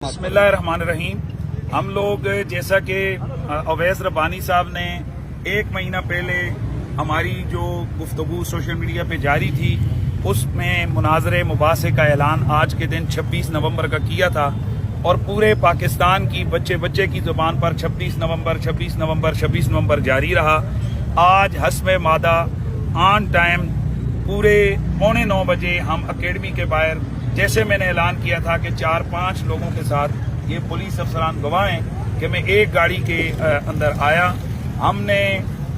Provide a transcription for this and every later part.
बिस्मिल्लाहिर्रहमानिर्रहीम। हम लोग जैसा कि अवैस रब्बानी साहब ने 1 महीना पहले हमारी जो गुफ्तगू सोशल मीडिया पे जारी थी उसमें मुनाजरे मुबासे का ऐलान आज के दिन 26 नवंबर का किया था और पूरे पाकिस्तान की बच्चे बच्चे की जुबान पर 26 नवंबर जारी रहा। आज हस्ब मादा ऑन टाइम पूरे 8:45 बजे हम अकेडमी के बाहर, जैसे मैंने ऐलान किया था कि 4-5 लोगों के साथ, ये पुलिस अफसरान गवाह हैं कि मैं एक गाड़ी के अंदर आया। हमने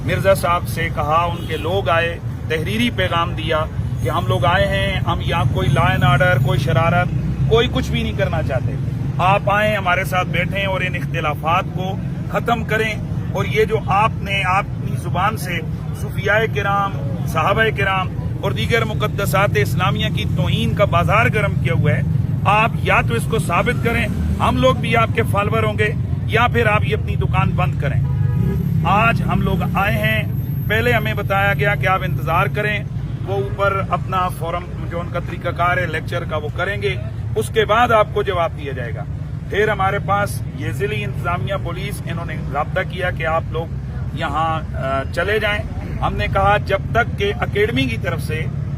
मिर्जा साहब से कहा, उनके लोग आए, तहरीरी पैगाम दिया कि हम लोग आए हैं, हम यहाँ कोई लॉ एंड ऑर्डर, कोई शरारत, कोई कुछ भी नहीं करना चाहते। आप आए, हमारे साथ बैठें और इन इख्तिलाफात को खत्म करें। और ये जो आपने अपनी जुबान से सूफियाए किराम, सहाबाए किराम और दीगर मुकद्दसात इस्लामिया की तौहीन का बाजार गर्म किया हुआ है, आप या तो इसको साबित करें, हम लोग भी आपके फॉलोअर होंगे, या फिर आप ये अपनी दुकान बंद करें। आज हम लोग आए हैं, पहले हमें बताया गया कि आप इंतजार करें, वो ऊपर अपना फोरम जो उनका तरीकाकार है लेक्चर का वो करेंगे, उसके बाद आपको जवाब दिया जाएगा। फिर हमारे पास ये जिली इंतजामिया पुलिस, इन्होंने राब्ता किया कि आप लोग यहाँ चले जाएं। हमने कहा जब तक कि अकेडमी की तरफ से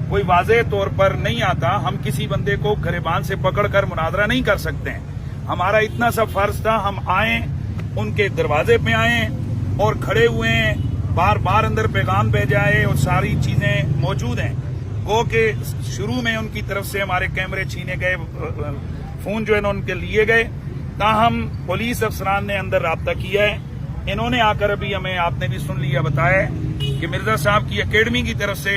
कोई वाज़ेह तौर पर नहीं आता, हम किसी बंदे को गिरबान से पकड़कर मुनाजरा नहीं कर सकते हैं। हमारा इतना सा फर्ज था, हम आए, उनके दरवाजे पे आए और खड़े हुए हैं, बार बार अंदर पैगाम भेजा है और सारी चीजें मौजूद हैं। गो के शुरू में उनकी तरफ से हमारे कैमरे छीने गए, फोन जो है उनके लिए गए, ताहम पुलिस अफसरान ने अंदर राब्ता किया है। इन्होंने आकर अभी हमें, आपने भी सुन लिया, बताया कि मिर्जा साहब की अकेडमी की तरफ से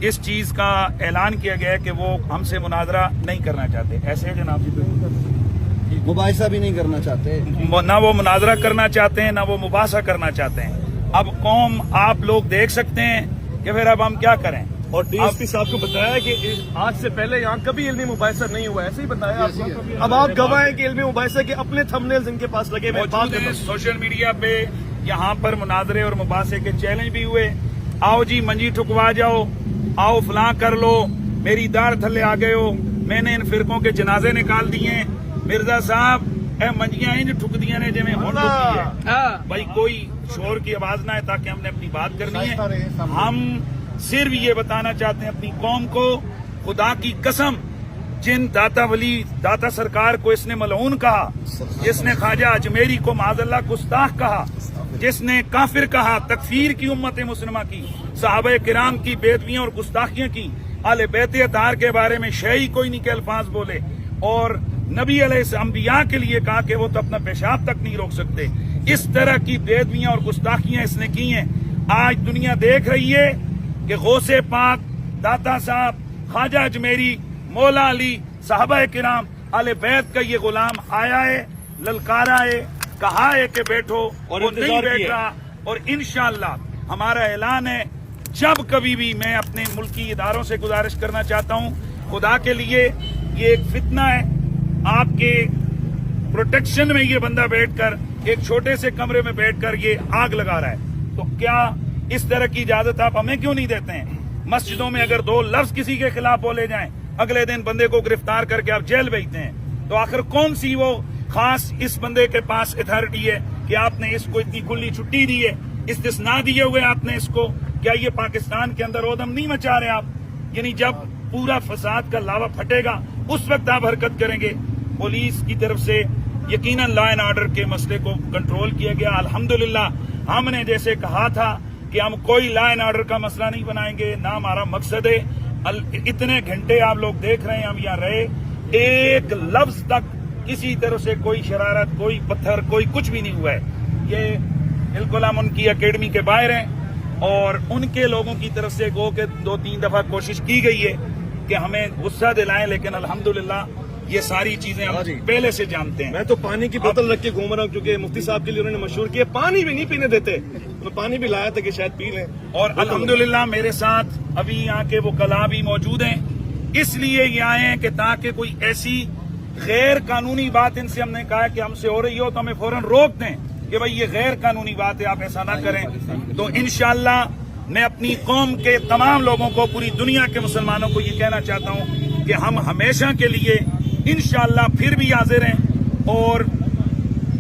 इस चीज का ऐलान किया गया है कि वो हमसे मुनाजरा नहीं करना चाहते। ऐसे है जनाब जी, मुबाहिसा भी नहीं करना चाहते, ना वो मुनाजरा करना चाहते हैं, ना वो मुबासा करना चाहते हैं। अब कौम, आप लोग देख सकते हैं कि फिर अब हम क्या करें। और डीएसपी साहब को बताया कि आज से पहले यहाँ कभी इल्मी मुबाहिसा नहीं हुआ, ऐसे ही बताया आपको। अब आप गवाह हैं कि इल्मी मुबाहिसा के अपने थंबनेल्स इनके पास लगे हुए, सोशल मीडिया पे यहाँ पर मुनाजरे और मुबासे के चैलेंज भी हुए। आओ जी मंजी ठुकवा जाओ, आओ फलां कर लो, मेरी दार थल्ले आ गए हो, मैंने इन फिरकों के जनाजे निकाल दिए। मिर्जा साहब ए मंजियां इंज ठुक दिया ने जिवें हुण ठुकी है। भाई कोई शोर की आवाज ना है, ताकि हमने अपनी बात करनी है। हम सिर्फ ये बताना चाहते हैं अपनी कौम को, खुदा की कसम, जिन दाता वली, दाता सरकार को इसने मलऊन कहा, जिसने ख्वाजा अजमेरी को माज़अल्लाह गुस्ताख कहा, जिसने काफिर कहा, तकफीर की उम्मत मुस्लिमा की, सहाबा किराम की बेदबियां और गुस्ताखियां की, आले बैत अतार के बारे में शई कोई नहीं के अल्फाज बोले, और नबी अंबिया के लिए कहा कि वो तो अपना पेशाब तक नहीं रोक सकते। इस तरह की बेदबियां और गुस्ताखियां इसने की हैं। आज दुनिया देख रही है कि गौसे पाक, दाता साहब, ख्वाजा अजमेरी, मौला अली, साहबा किराम, आले बैत का ये गुलाम आया है, ललकारा है, कहा है कि बैठो, और वो नहीं बैठ रहा। और इंशाअल्लाह हमारा ऐलान है, जब कभी भी, मैं अपने मुल्की इदारों से गुजारिश करना चाहता हूं, खुदा के लिए, ये एक फितना है, आपके प्रोटेक्शन में ये बंदा बैठकर, एक छोटे से कमरे में बैठकर ये आग लगा रहा है, तो क्या इस तरह की इजाजत आप हमें क्यों नहीं देते हैं? मस्जिदों में अगर 2 लफ्ज किसी के खिलाफ बोले जाएं, अगले दिन बंदे को गिरफ्तार करके आप जेल भेजते हैं, तो आखिर कौन सी वो खास इस बंदे के पास अथॉरिटी है कि आपने इसको इतनी खुली छुट्टी दी है, इस्तिस्ना दिए हुए आपने इसको? क्या ये पाकिस्तान के अंदर ओदम नहीं मचा रहे आप? यानी जब पूरा फसाद का लावा फटेगा उस वक्त आप हरकत करेंगे। पुलिस की तरफ से यकीनन लॉ एंड ऑर्डर के मसले को कंट्रोल किया गया, अल्हम्दुलिल्लाह। हमने जैसे कहा था कि हम कोई लॉ एंड ऑर्डर का मसला नहीं बनाएंगे, ना हमारा मकसद है। इतने घंटे आप लोग देख रहे हैं हम यहाँ रहे, एक लफ्ज तक किसी तरह से कोई शरारत, कोई पत्थर, कोई कुछ भी नहीं हुआ है। ये बिल्कुल हम उनकी अकेडमी के बाहर हैं और उनके लोगों की तरफ से गो के 2-3 दफा कोशिश की गई है कि हमें गुस्सा दिलाएं, लेकिन अल्हम्दुलिल्लाह ये सारी चीजें हम पहले से जानते हैं। मैं तो पानी की बोतल रख के घूम रहा हूँ, क्योंकि मुफ्ती साहब के लिए उन्होंने मशहूर किया, पानी भी नहीं पीने देते। मैं पानी भी लाया था कि शायद पी लें। और अल्हम्दुलिल्लाह मेरे साथ अभी यहाँ के वकला भी मौजूद हैं, इसलिए ये आए हैं कि ताकि कोई ऐसी गैर कानूनी बात इनसे हमने कहा कि हमसे हो रही हो तो हमें फौरन रोक दें कि भाई ये गैर कानूनी बात है, आप ऐसा ना करें। तो इंशाअल्लाह मैं अपनी कौम के तमाम लोगों को, पूरी दुनिया के मुसलमानों को ये कहना चाहता हूँ कि हम हमेशा के लिए इंशाअल्लाह फिर भी हाजिर हैं। اور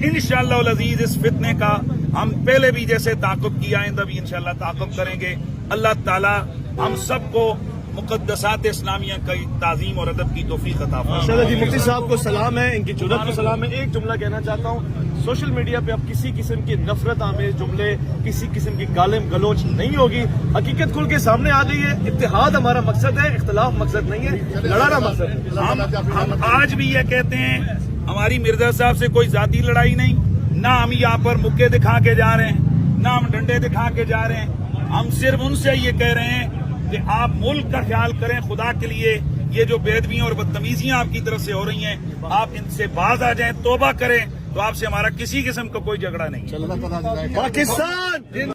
انشاءاللہ العزیز اس فتنے کا ہم پہلے بھی جیسے تعاقب کیا آئندہ بھی انشاءاللہ تعاقب کریں گے. اللہ تعالی ہم سب کو مقدسات اسلامیہ کی تعظیم اور ادب کی توفیق عطا فرمائے. جی مفتی صاحب کو سلام ہے, ان کی جرأت کو سلام ہے. ایک جملہ کہنا چاہتا ہوں, سوشل میڈیا پہ اب کسی قسم کی نفرت آمیز جملے, کسی قسم کی گالم گلوچ نہیں ہوگی. حقیقت کھل کے سامنے آ گئی ہے. اتحاد ہمارا مقصد ہے, اختلاف مقصد نہیں ہے, لڑانا مقصد ہے. ہم آج بھی یہ کہتے ہیں ہماری مرزا صاحب سے کوئی ذاتی لڑائی نہیں, نہ ہم یہاں پر مکے دکھا کے جا رہے ہیں, نہ ہم ڈنڈے دکھا کے جا رہے ہیں. ہم صرف ان سے یہ کہہ رہے ہیں کہ آپ ملک کا خیال کریں خدا کے لیے. یہ جو بے ادبیاں اور بدتمیزیاں آپ کی طرف سے ہو رہی ہیں, آپ ان سے باز آ جائیں, توبہ کریں, تو آپ سے ہمارا کسی قسم کا کوئی جھگڑا نہیں ہے. پاکستان